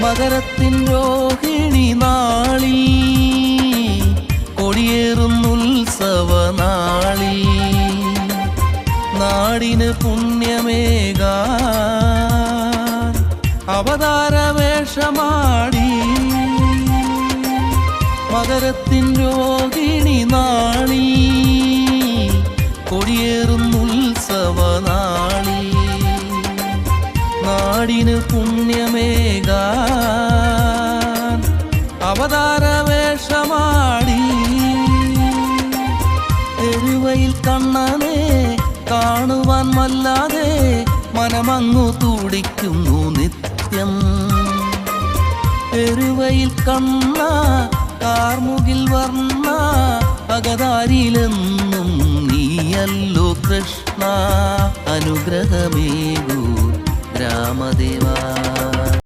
മകരത്തിൻ രോഹിണി നാളിൽ കൊടിയേറുന്നുത്സവനാളിൽ നാടിന് പുണ്യമേകാൻ അവതാരവേഷമാടി മകരത്തിൻ രോഹിണി നാളിൽ കൊടിയേറുന്നുത്സവനാളിൽ നാടിന് പുണ്യമേകാൻ അവതാരവേഷമാടി തെരുവയിൽ കണ്ണനെ കാണുവാൻ വല്ലാതെ മനമങ്ങു തുടിക്കുന്നു നിത്യം തെരുവയിൽ കണ്ണ കാർമുകിൽ വർണ്ണ അകതാരിലെന്നും നീയല്ലോ കൃഷ്ണ അനുഗ്രഹമേകൂ രാമദേവാ.